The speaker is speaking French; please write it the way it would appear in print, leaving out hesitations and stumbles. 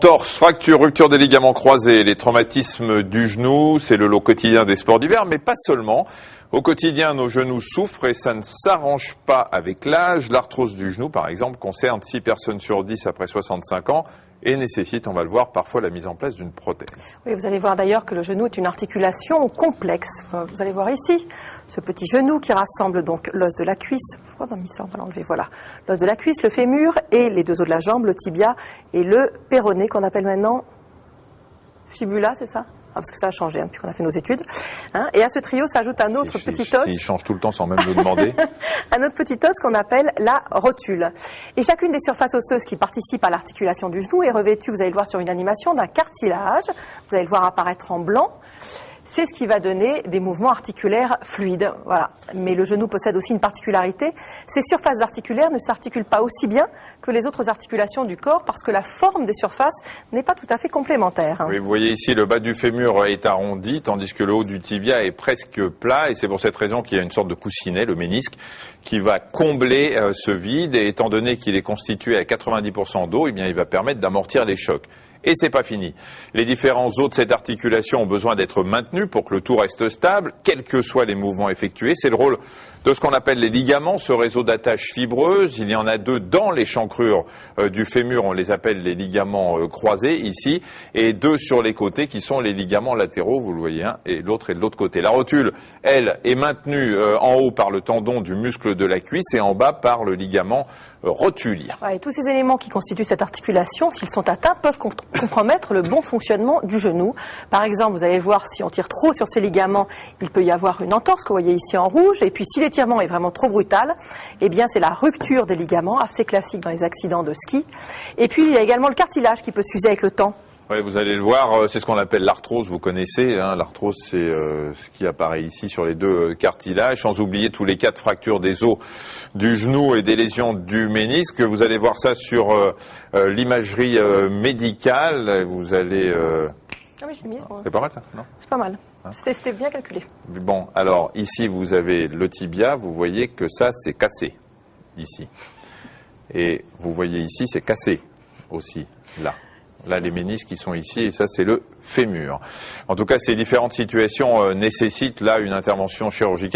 Entorse, fracture, rupture des ligaments croisés, les traumatismes du genou, c'est le lot quotidien des sports d'hiver, mais pas seulement. Au quotidien, nos genoux souffrent et ça ne s'arrange pas avec l'âge. L'arthrose du genou, par exemple, concerne 6 personnes sur 10 après 65 ans et nécessite, on va le voir, parfois la mise en place d'une prothèse. Oui, vous allez voir d'ailleurs que le genou est une articulation complexe. Vous allez voir ici ce petit genou qui rassemble donc l'os de la cuisse. On va l'enlever, voilà. L'os de la cuisse, le fémur et les deux os de la jambe, le tibia et le péroné qu'on appelle maintenant fibula, c'est ça ? Parce que ça a changé depuis qu'on a fait nos études. Et à ce trio s'ajoute un autre petit os. Il change tout le temps sans même le demander. Un autre petit os qu'on appelle la rotule. Et chacune des surfaces osseuses qui participent à l'articulation du genou est revêtue, vous allez le voir sur une animation, d'un cartilage. Vous allez le voir apparaître en blanc. C'est ce qui va donner des mouvements articulaires fluides. Voilà. Mais le genou possède aussi une particularité. Ces surfaces articulaires ne s'articulent pas aussi bien que les autres articulations du corps parce que la forme des surfaces n'est pas tout à fait complémentaire. Oui, vous voyez ici, le bas du fémur est arrondi, tandis que le haut du tibia est presque plat. Et c'est pour cette raison qu'il y a une sorte de coussinet, le ménisque, qui va combler ce vide. Et étant donné qu'il est constitué à 90% d'eau, eh bien, il va permettre d'amortir les chocs. Et c'est pas fini. Les différents os de cette articulation ont besoin d'être maintenus pour que le tout reste stable, quels que soient les mouvements effectués. C'est le rôle de ce qu'on appelle les ligaments, ce réseau d'attaches fibreuses. Il y en a 2 dans l'échancrure du fémur, on les appelle les ligaments croisés ici, et 2 sur les côtés qui sont les ligaments latéraux, vous le voyez, et l'autre est de l'autre côté. La rotule, elle, est maintenue en haut par le tendon du muscle de la cuisse et en bas par le ligament rotulien. Et tous ces éléments qui constituent cette articulation, s'ils sont atteints, peuvent compromettre le bon fonctionnement du genou. Par exemple, vous allez voir, si on tire trop sur ces ligaments, il peut y avoir une entorse que vous voyez ici en rouge. Et puis, si l'étirement est vraiment trop brutal, eh bien, c'est la rupture des ligaments, assez classique dans les accidents de ski. Et puis, il y a également le cartilage qui peut s'user avec le temps. Oui, vous allez le voir, c'est ce qu'on appelle l'arthrose, vous connaissez. L'arthrose, c'est ce qui apparaît ici sur les 2 cartilages, sans oublier tous les cas de fractures des os du genou et des lésions du ménisque. Vous allez voir ça sur l'imagerie médicale. Vous allez... Ah oui, je l'ai mis. C'est pas mal ça, non ? C'est pas mal. C'était bien calculé. Bon, alors ici vous avez le tibia, vous voyez que ça c'est cassé, ici. Et vous voyez ici c'est cassé aussi, là. Là, les ménisques qui sont ici, et ça, c'est le fémur. En tout cas, ces différentes situations nécessitent là une intervention chirurgicale.